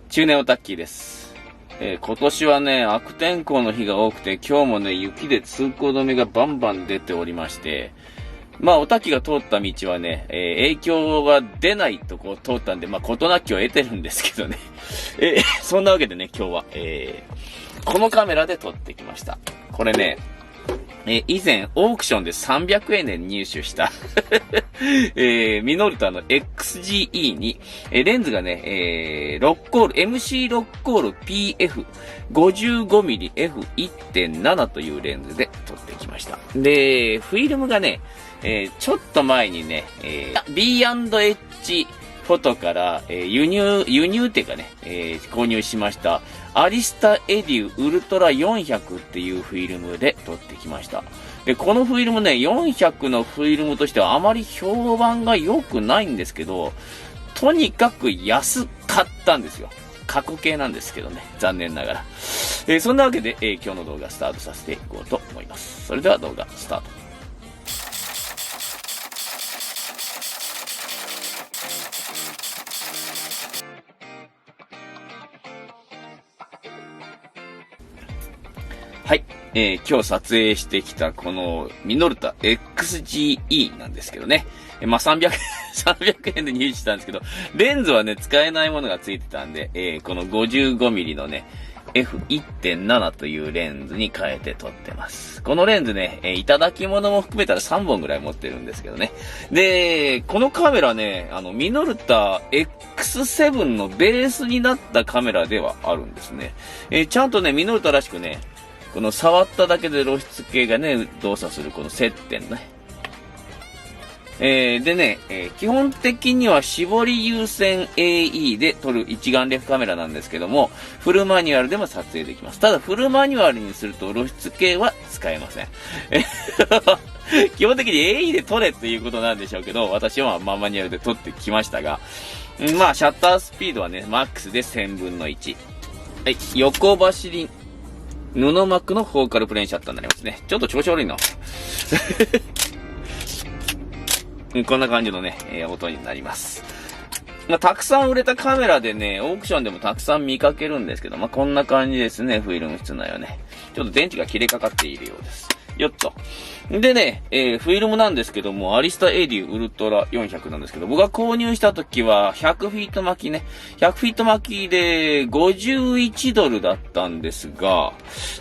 中年オタッキーです。今年はね、悪天候の日が多くて、今日もね、雪で通行止めがバンバン出ておりまして、まあ、オタッキーが通った道はね、影響が出ないとこ通ったんで、まあ、事なきを得てるんですけどね。そんなわけでね、今日は、このカメラで撮ってきました。これね、以前オークションで300円で入手したミノルタの XGE に、レンズがね、ロッコール、MC ロッコール PF55mm F1.7 というレンズで撮ってきました。で、フィルムがね、ちょっと前にね、B&H フォトから、輸入っていうかね、購入しました。アリスタエデュウルトラ400っていうフィルムで撮ってきました。で、このフィルムね、400のフィルムとしてはあまり評判が良くないんですけど、とにかく安かったんですよ。過去形なんですけどね、残念ながら。そんなわけで、今日の動画スタートさせていこうと思います。それでは動画スタート。はい。今日撮影してきたこのミノルタ XGE なんですけどね。まあ、300円で入手したんですけど、レンズはね、使えないものが付いてたんで、この 55mm のね、F1.7 というレンズに変えて撮ってます。このレンズね、いただき物も含めたら3本ぐらい持ってるんですけどね。で、このカメラね、ミノルタ X7 のベースになったカメラではあるんですね。ちゃんとね、ミノルタらしくね、この触っただけで露出系がね、動作するこの接点ね。でね、基本的には絞り有線 AE で撮る一眼レフカメラなんですけども、フルマニュアルでも撮影できます。ただフルマニュアルにすると露出系は使えません。基本的に AE で撮れっていうことなんでしょうけど、私はマニュアルで撮ってきましたが、まあシャッタースピードはね、マックスで1000分の1。はい、横走り布膜のフォーカルプレーンシャッターになりますね。ちょっと調子悪いな。こんな感じのね、音になります。まあ、たくさん売れたカメラでね、オークションでもたくさん見かけるんですけど、まあ、こんな感じですね、フィルム室内はね。ちょっと電池が切れかかっているようです。よっと。でね、フィルムなんですけども、アリスタエデュウルトラ400なんですけど、僕が購入した時は100フィート巻きね、100フィート巻きで51ドルだったんですが、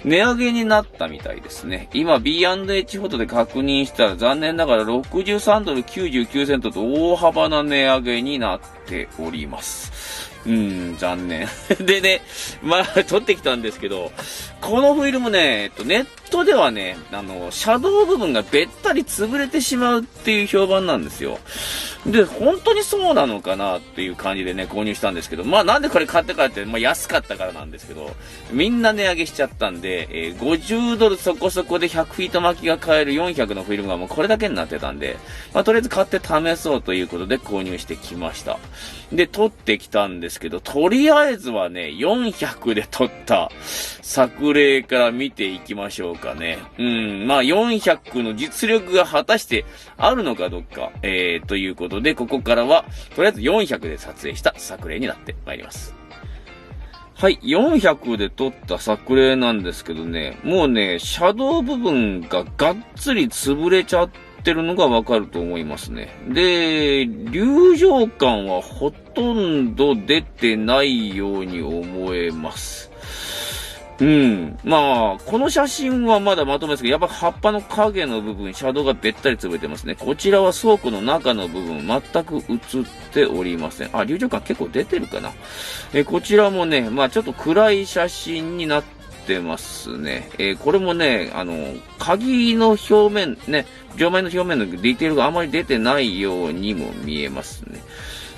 値上げになったみたいですね。今 B&H フォトで確認したら残念ながら63ドル99セントと大幅な値上げになっております。残念。でね、まあ、撮ってきたんですけど、このフィルムね、ネットではね、シャドウ部分がべったり潰れてしまうっていう評判なんですよ。で、本当にそうなのかなっていう感じでね、購入したんですけど、まあなんでこれ買ってからって、まあ安かったからなんですけど、みんな値上げしちゃったんで、50ドルそこそこで100フィート巻きが買える400のフィルムがもうこれだけになってたんで、まあとりあえず買って試そうということで購入してきました。で、撮ってきたんですけど、とりあえずはね、400で撮った作例から見ていきましょうかね。まあ400の実力が果たしてあるのかどうか、ということで、ここからは、とりあえず400で撮影した作例になってまいります。はい、400で撮った作例なんですけどね、もうね、シャドウ部分ががっつり潰れちゃってるのがわかると思いますね。で、流浄感はほとんど出てないように思えます。まあ、この写真はまだまとめですけど、やっぱ葉っぱの影の部分、シャドウがべったり潰れてますね。こちらは倉庫の中の部分、全く映っておりません。流浄感結構出てるかな。こちらもね、まあちょっと暗い写真になってますね。これもね、鍵の表面ね、錠前の表面のディテールがあまり出てないようにも見えますね。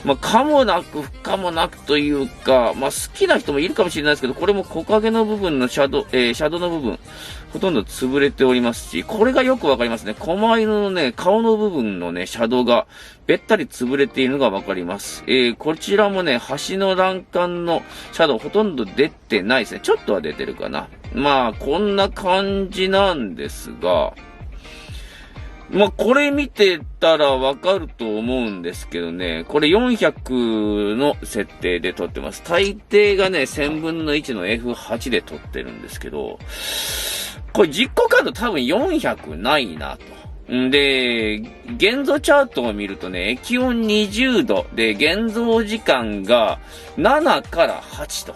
まあ、かもなく不可もなくというか、まあ、好きな人もいるかもしれないですけど、これも木陰の部分のシャドウの部分、ほとんど潰れておりますし、これがよくわかりますね。狛犬のね、顔の部分のね、シャドウがべったり潰れているのがわかります。こちらもね、端の欄干のシャドウほとんど出てないですね。ちょっとは出てるかな。まあ、こんな感じなんですが、まあ、これ見てたらわかると思うんですけどね、これ400の設定で撮ってます。大抵がね、1000分の1の F8 で撮ってるんですけど、これ実行感度多分400ないなと。んで、現像チャートを見るとね、気温20度で現像時間が7から8と。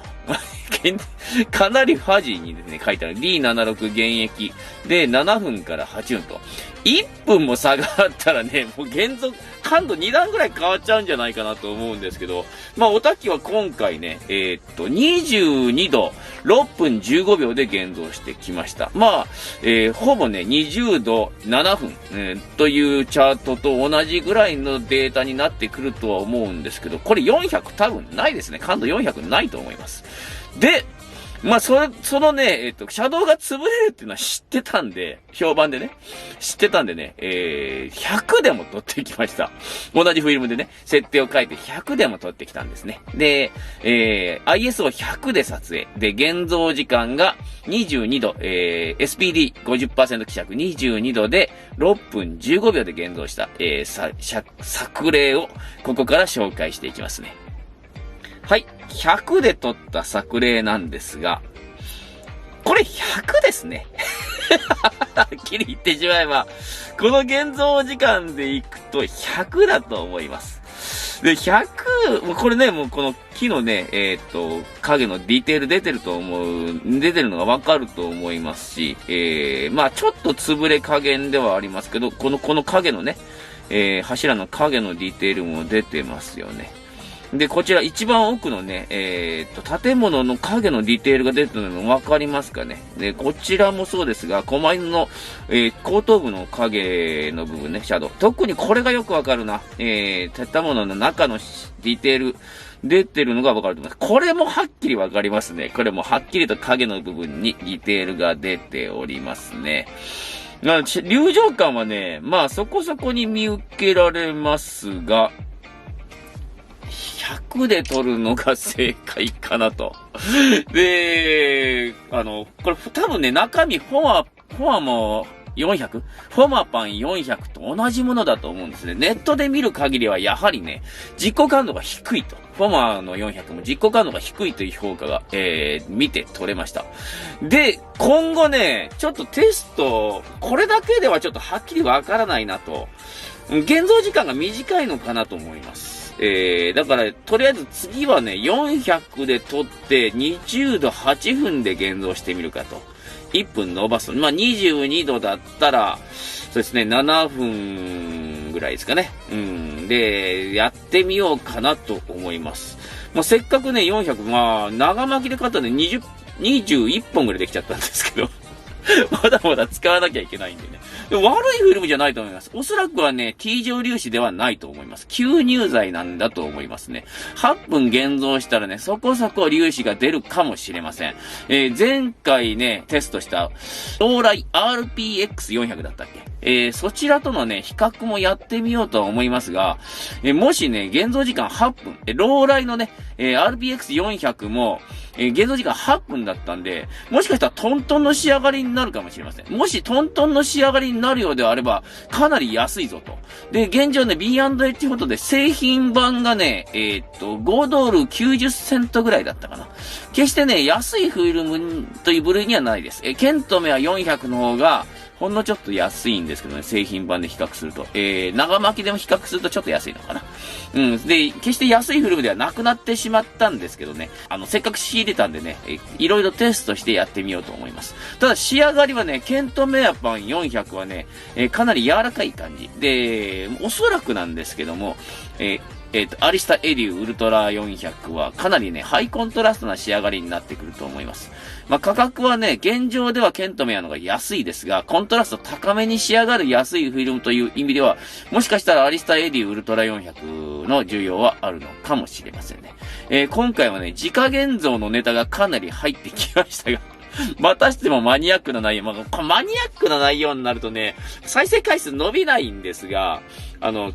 かなりファジーにですね、書いてある。D76 現役で7分から8分と。1分も差があったらね、もう現像、感度2段ぐらい変わっちゃうんじゃないかなと思うんですけど、まあ、おたきは今回ね、22度6分15秒で現像してきました。まあ、ほぼね、20度7分、というチャートと同じぐらいのデータになってくるとは思うんですけど、これ400多分ないですね。感度400ないと思います。で、まあ、そのね、シャドウが潰れるっていうのは知ってたんで、評判でね、知ってたんでね、100でも撮ってきました。同じフィルムでね、設定を変えて100でも撮ってきたんですね。で、IS を100で撮影。で、現像時間が22度、SPD50% 希釈22度で6分15秒で現像した、作例をここから紹介していきますね。はい。100で撮った作例なんですが、これ100ですね。はっきり言ってしまえば、この現像時間でいくと100だと思います。で、100、もうこれね、もうこの木のね、影のディテール出てるのがわかると思いますし、まあちょっと潰れ加減ではありますけど、この影のね、柱の影のディテールも出てますよね。で、こちら一番奥のね、建物の影のディテールが出てるのわかりますかね。で、こちらもそうですが、狛犬の、後頭部の影の部分ね、シャドウ。特にこれがよくわかるな。建物の中のディテール、出てるのがわかると思います。これもはっきりわかりますね。これもはっきりと影の部分にディテールが出ておりますね。流浄感はね、まあそこそこに見受けられますが、100で撮るのが正解かなと。で、これ多分ね、中身フォアも400？ フォマパン400と同じものだと思うんですね。ネットで見る限りはやはりね、実行感度が低いと。フォマの400も実行感度が低いという評価が、見て取れました。で、今後ね、ちょっとテスト、これだけではちょっとはっきりわからないなと。現像時間が短いのかなと思います。だから、とりあえず次はね、400で撮って20度8分で現像してみるかと。1分伸ばす。まあ、22度だったら、そうですね、7分ぐらいですかね。で、やってみようかなと思います。まあ、せっかくね、400、まあ、長巻きで買ったんで21本ぐらいできちゃったんですけど。まだまだ使わなきゃいけないんでね。でも悪いフィルムじゃないと思います。おそらくはね、T 状粒子ではないと思います。吸入剤なんだと思いますね。8分現像したらね、そこそこ粒子が出るかもしれません。前回ね、テストした、ローライ RPX400 だったっけ？そちらとのね、比較もやってみようとは思いますが、もしね、現像時間8分、ローライのね、RPX400 も、現像時間8分だったんで、もしかしたらトントンの仕上がりになるかもしれません。もしトントンの仕上がりになるようであれば、かなり安いぞと。で、現状ね、B&H フォトで製品版がね、5ドル90セントぐらいだったかな。決してね、安いフィルムという部類にはないです。ケントメは400の方が、ほんのちょっと安いんですけどね、製品版で比較すると。長巻きでも比較するとちょっと安いのかな。で、決して安いフィルムではなくなってしまったんですけどね、せっかく仕入れたんでね、いろいろテストしてやってみようと思います。ただ仕上がりはね、ケントメアパン400はね、かなり柔らかい感じ。で、おそらくなんですけども、アリスタエデュウルトラ400はかなりね、ハイコントラストな仕上がりになってくると思います。まあ、価格はね、現状ではケントメアのが安いですが、コントラスト高めに仕上がる安いフィルムという意味では、もしかしたらアリスタエデュウルトラ400の需要はあるのかもしれませんね。今回はね、自家現像のネタがかなり入ってきましたが、またしてもマニアックな内容。マニアックな内容になるとね、再生回数伸びないんですが、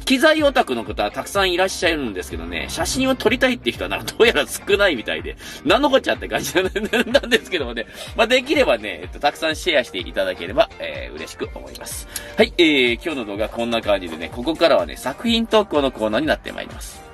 機材オタクの方はたくさんいらっしゃるんですけどね、写真を撮りたいっていう人はなんかどうやら少ないみたいで、なんのこっちゃって感じなんですけどもね、できればね、たくさんシェアしていただければ、嬉しく思います。はい、今日の動画はこんな感じでね、ここからはね、作品投稿のコーナーになってまいります。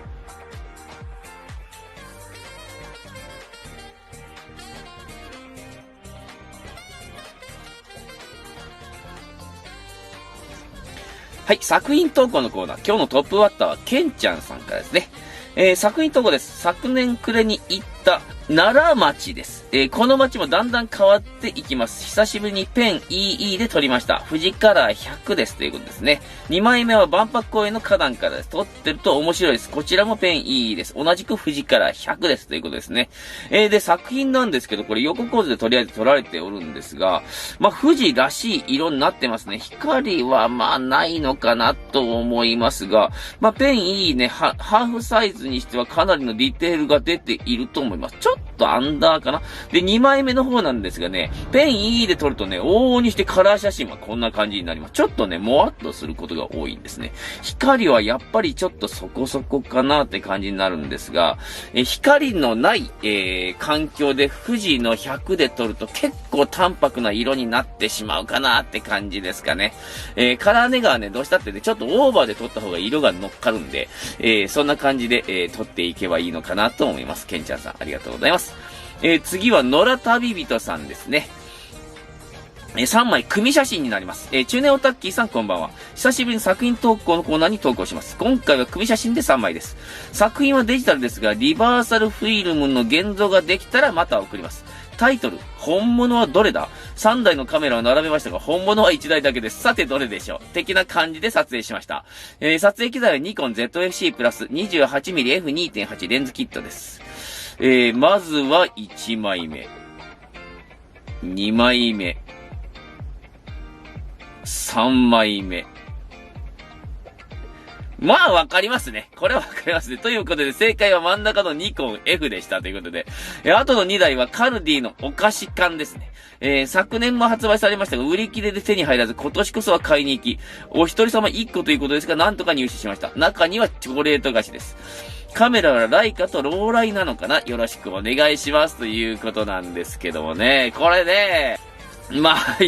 はい、作品投稿のコーナー。今日のトップバッターは、ケンちゃんさんからですね。作品投稿です。昨年暮れに行った奈良町です。この町もだんだん変わっていきます。久しぶりにペン EE で撮りました。富士カラー100ですということですね。2枚目は万博公園の花壇からです。撮ってると面白いです。こちらもペン EE です。同じく富士カラー100ですということですね。で、作品なんですけど、これ横構図でとりあえず撮られておるんですが、富士らしい色になってますね。光はないのかなと思いますが、ペン EE ね、ハーフサイズにしてはかなりのディテールが出ていると思います。ちょっとアンダーかな。で、2枚目の方なんですがね、ペン EE で撮るとね、往々にしてカラー写真はこんな感じになります。ちょっとね、もわっとすることが多いんですね。光はやっぱりちょっとそこそこかなって感じになるんですが、光のない、環境で富士の100で撮ると結構淡白な色になってしまうかなって感じですかね。カラーネガはね、どうしたってね、ちょっとオーバーで撮った方が色が乗っかるんで、そんな感じで、撮っていけばいいのかなと思います。ケンちゃんさん、ありがとうございます。次は、野良旅人さんですね。3枚組写真になります。中年オタッキーさんこんばんは。久しぶりに作品投稿のコーナーに投稿します。今回は組写真で3枚です。作品はデジタルですが、リバーサルフィルムの現像ができたらまた送ります。タイトル、本物はどれだ ?3 台のカメラを並べましたが、本物は1台だけです。さてどれでしょう的な感じで撮影しました。撮影機材はニコン ZFC プラス 28mm F2.8 レンズキットです。まずは1枚目。2枚目。3枚目。わかりますね。これはわかりますね。ということで、正解は真ん中のニコン F でしたということで、あとの2台はカルディのお菓子缶ですね。昨年も発売されましたが、売り切れで手に入らず、今年こそは買いに行き、お一人様1個ということですが、なんとか入手しました。中にはチョコレート菓子です。カメラはライカとローライなのかな？よろしくお願いしますということなんですけどもね。これね、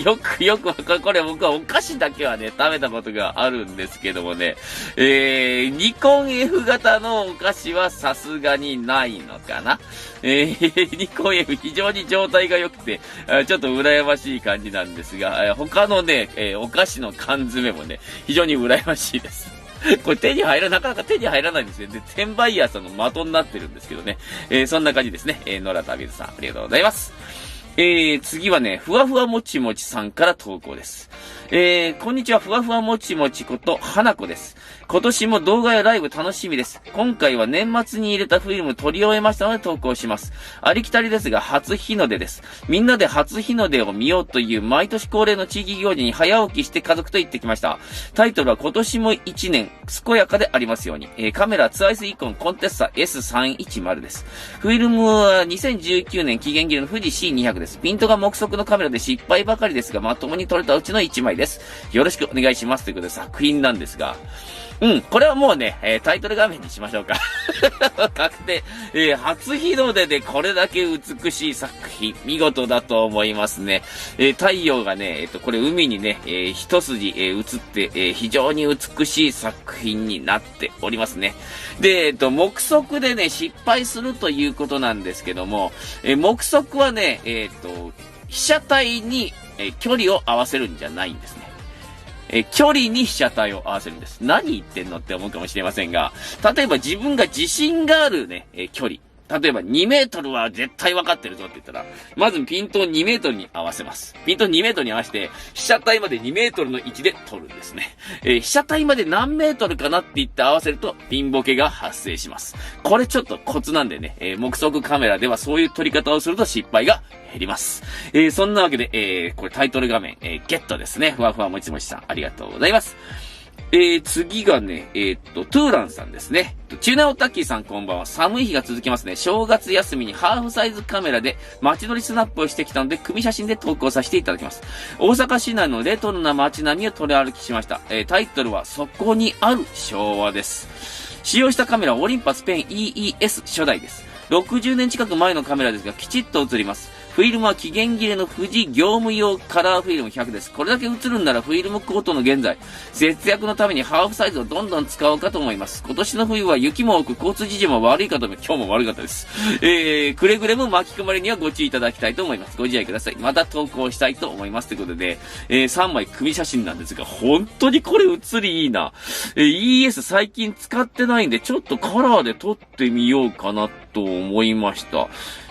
よくこれ僕はお菓子だけはね、食べたことがあるんですけどもね、ニコン F 型のお菓子はさすがにないのかな。ニコン F 非常に状態が良くて、ちょっと羨ましい感じなんですが、他のね、お菓子の缶詰もね、非常に羨ましいです。これなかなか手に入らないんですよ。で、転売ヤーさんの的になってるんですけどね。そんな感じですね。野良旅人さん、ありがとうございます。次はね、ふわふわもちもちさんから投稿です。こんにちは、ふわふわもちもちこと、花子です。今年も動画やライブ楽しみです。今回は年末に入れたフィルム撮り終えましたので投稿します。ありきたりですが、初日の出です。みんなで初日の出を見ようという毎年恒例の地域行事に早起きして家族と行ってきました。タイトルは今年も1年、健やかでありますように。カメラツアイスイコンコンテッサ S310 です。フィルムは2019年期限切れの富士 C200 です。ピントが目測のカメラで失敗ばかりですが、まともに撮れたうちの1枚です。よろしくお願いします。ということで作品なんですが、これはもうね、タイトル画面にしましょうか。確定。初日の出でこれだけ美しい作品、見事だと思いますね。太陽がね、これ海にね、一筋、映って、非常に美しい作品になっておりますね。で、目測でね、失敗するということなんですけども、目測はね、被写体に、距離を合わせるんじゃないんですね。距離に被写体を合わせるんです。何言ってんのって思うかもしれませんが、例えば自分が自信があるね、距離。例えば2メートルは絶対分かってるぞって言ったら、まずピントを2メートルに合わせます。ピントを2メートルに合わせて、被写体まで2メートルの位置で撮るんですね。被写体まで何メートルかなって言って合わせると、ピンボケが発生します。これちょっとコツなんでね、目測カメラではそういう撮り方をすると失敗が減ります。そんなわけで、これタイトル画面、ゲットですね。ふわふわもちもちさん、ありがとうございます。次がね、トゥーランさんですね。チューナーオタッキーさんこんばんは。寒い日が続きますね。正月休みにハーフサイズカメラで街乗りスナップをしてきたので、組写真で投稿させていただきます。大阪市内のレトロな街並みを撮り歩きしました。タイトルは、そこにある昭和です。使用したカメラはオリンパスペン EES 初代です。60年近く前のカメラですが、きちっと映ります。フィルムは期限切れの富士業務用カラーフィルム100です。これだけ映るんならフィルムコートの現在、節約のためにハーフサイズをどんどん使おうかと思います。今年の冬は雪も多く交通事情も悪いかと思い、今日も悪かったです。くれぐれも巻き込まれにはご注意いただきたいと思います。ご自愛ください。また投稿したいと思います。ということで、3枚組写真なんですが、本当にこれ写りいいな。ES 最近使ってないんで、ちょっとカラーで撮ってみようかなと思いました。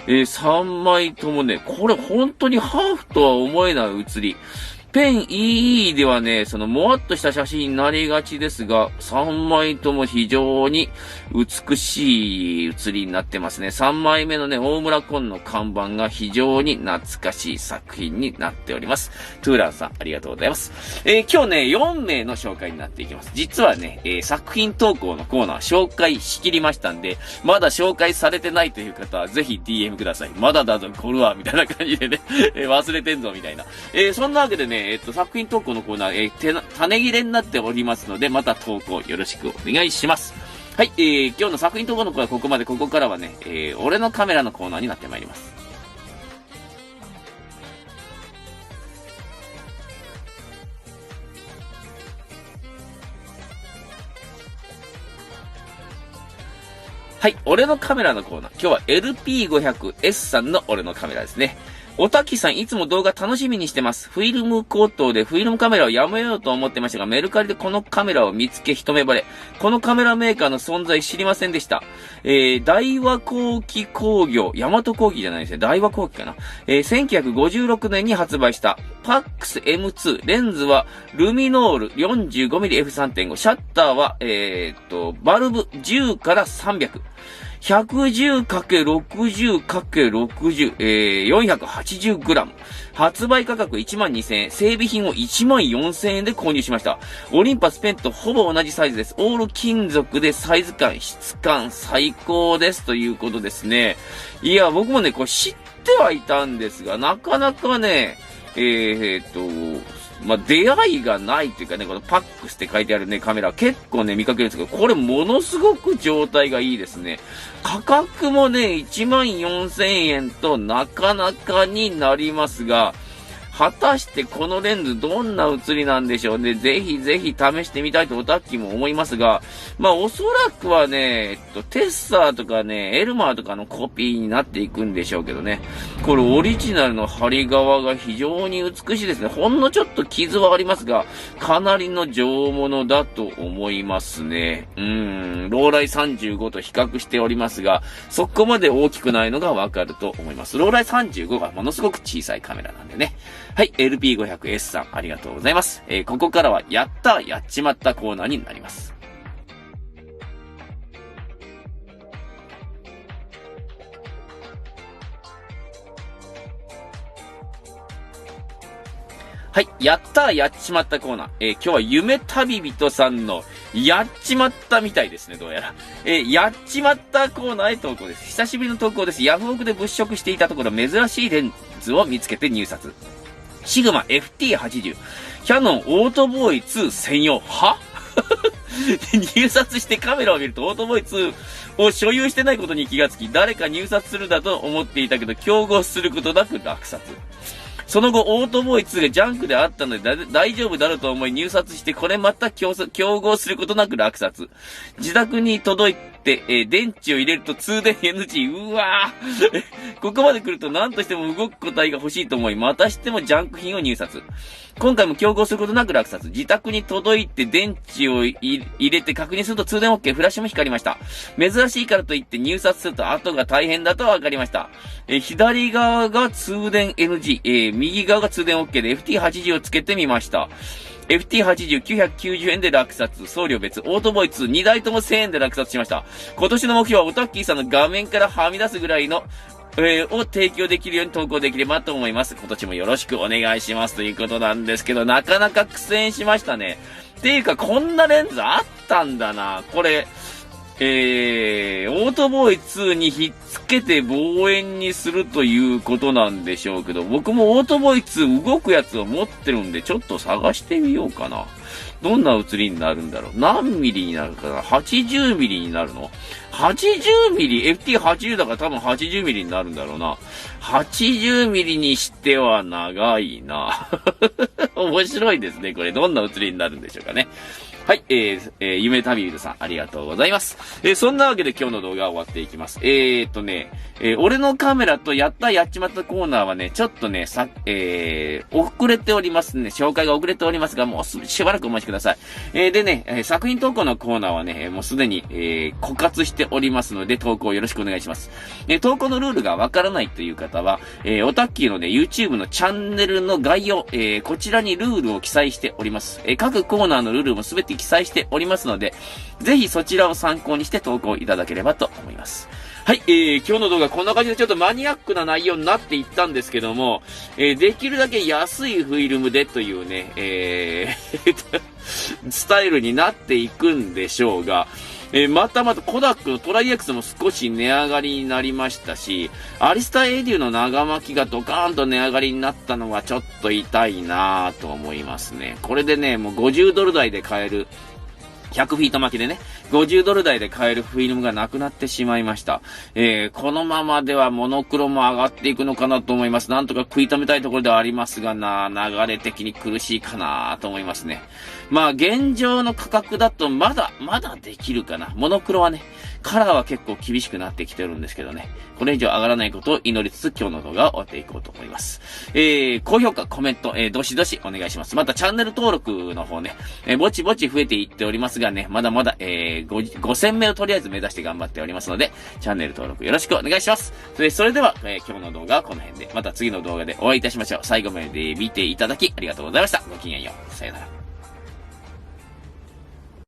3枚ともね、これ本当にハーフとは思えない写り。ペン EE ではね、もわっとした写真になりがちですが、3枚とも非常に美しい写りになってますね。3枚目のね、大村コンの看板が非常に懐かしい作品になっております。トゥーランさん、ありがとうございます。今日ね、4名の紹介になっていきます。実はね、作品投稿のコーナー紹介しきりましたんで、まだ紹介されてないという方は、ぜひ DM ください。まだだぞ、これは、みたいな感じでね、忘れてんぞ、みたいな。そんなわけでね、作品投稿のコーナー、種切れになっておりますので、また投稿よろしくお願いします。はい、今日の作品投稿のコーナーはここまで、ここからはね、俺のカメラのコーナーになってまいります。はい、俺のカメラのコーナー。今日は LP500S さんの俺のカメラですね。おたきさんいつも動画楽しみにしてます。フィルムコートでフィルムカメラをやめようと思ってましたが、メルカリでこのカメラを見つけ一目惚れ。このカメラメーカーの存在知りませんでした。大和工機工業、大和工機じゃないですね。大和工機かな。1956年に発売したパックス M2。レンズはルミノール 45mmF3.5。シャッターは、バルブ10から300。110×60×60、480g。発売価格12,000円。整備品を14,000円で購入しました。オリンパスペンとほぼ同じサイズです。オール金属でサイズ感、質感最高です。ということですね。いや、僕もね、これ知ってはいたんですが、なかなかね、出会いがないっていうかね、このパックスって書いてあるね、カメラ結構ね、見かけるんですけど、これものすごく状態がいいですね。価格もね、14,000円となかなかになりますが、果たしてこのレンズどんな写りなんでしょうね。ぜひぜひ試してみたいとオタッキーも思いますが、おそらくはね、テッサーとかね、エルマーとかのコピーになっていくんでしょうけどね。これオリジナルの針側が非常に美しいですね。ほんのちょっと傷はありますが、かなりの上物だと思いますね。ローライ35と比較しておりますが、そこまで大きくないのがわかると思います。ローライ35がものすごく小さいカメラなんでね。はい、LP500S さん、ありがとうございます。ここからは、やっちまったコーナーになります。はい、やっちまったコーナー。今日は夢旅人さんの、やっちまったみたいですね、どうやら。やっちまったコーナーへ投稿です。久しぶりの投稿です。ヤフオクで物色していたところ、珍しいレンズを見つけて入札。シグマ FT80。キャノンオートボーイ2専用。は入札してカメラを見るとオートボーイ2を所有してないことに気がつき、誰か入札するだと思っていたけど、競合することなく落札。その後、オートボーイ2がジャンクであったので大丈夫だろうと思い入札して、これまた競合することなく落札。自宅に届いて、電池を入れると通電 NG。うわぁここまで来ると何としても動く個体が欲しいと思い、またしてもジャンク品を入札。今回も競合することなく落札。自宅に届いて電池を入れて確認すると通電 OK、フラッシュも光りました。珍しいからといって入札すると後が大変だと分かりました。左側が通電 NG、右側が通電 OK で FT80 をつけてみました。FT80、990円で落札。送料別。オートボーイ2、2台とも1000円で落札しました。今年の目標はオタッキーさんの画面からはみ出すぐらいの、を提供できるように投稿できればと思います。今年もよろしくお願いしますということなんですけど、なかなか苦戦しましたね。っていうか、こんなレンズあったんだな。これ、オートボーイ2にひっつけて望遠にするということなんでしょうけど、僕もオートボーイ2動くやつを持ってるんで、ちょっと探してみようかな。どんな写りになるんだろう。何ミリになるかな。80ミリになるの ?80 ミリ ?FT80 だから多分80ミリになるんだろうな。80ミリにしては長いな。面白いですね。これどんな写りになるんでしょうかね。はい、夢旅人さん、ありがとうございます。そんなわけで今日の動画は終わっていきます。俺のカメラとやっちまったコーナーはね、ちょっとね、遅れておりますね。紹介が遅れておりますが、もうしばらくお待ちください。でね、作品投稿のコーナーはね、もうすでに、枯渇しておりますので、投稿よろしくお願いします。投稿のルールがわからないという方は、オタッキーのね、YouTube のチャンネルの概要、こちらにルールを記載しております。各コーナーのルールもすべて記載しておりますので、ぜひそちらを参考にして投稿いただければと思います。はい、今日の動画こんな感じでちょっとマニアックな内容になっていったんですけども、できるだけ安いフィルムでというね、スタイルになっていくんでしょうが、またコダックのトライ X も少し値上がりになりましたし、アリスタエデュの長巻きがドカーンと値上がりになったのはちょっと痛いなぁと思いますね。これでね、もう50ドル台で買える、100フィート巻きでね、50ドル台で買えるフィルムがなくなってしまいました。このままではモノクロも上がっていくのかなと思います。なんとか食い止めたいところではありますが流れ的に苦しいかなと思いますね。まあ、現状の価格だとまだできるかな。モノクロはね、カラーは結構厳しくなってきてるんですけどね。これ以上上がらないことを祈りつつ今日の動画を終わっていこうと思います。高評価、コメント、どしどしお願いします。またチャンネル登録の方ね、ぼちぼち増えていっておりますがね、まだまだ、5000名をとりあえず目指して頑張っておりますので、チャンネル登録よろしくお願いします。それでは、今日の動画はこの辺で、また次の動画でお会いいたしましょう。最後まで見ていただきありがとうございました。ごきげんよう。さよなら。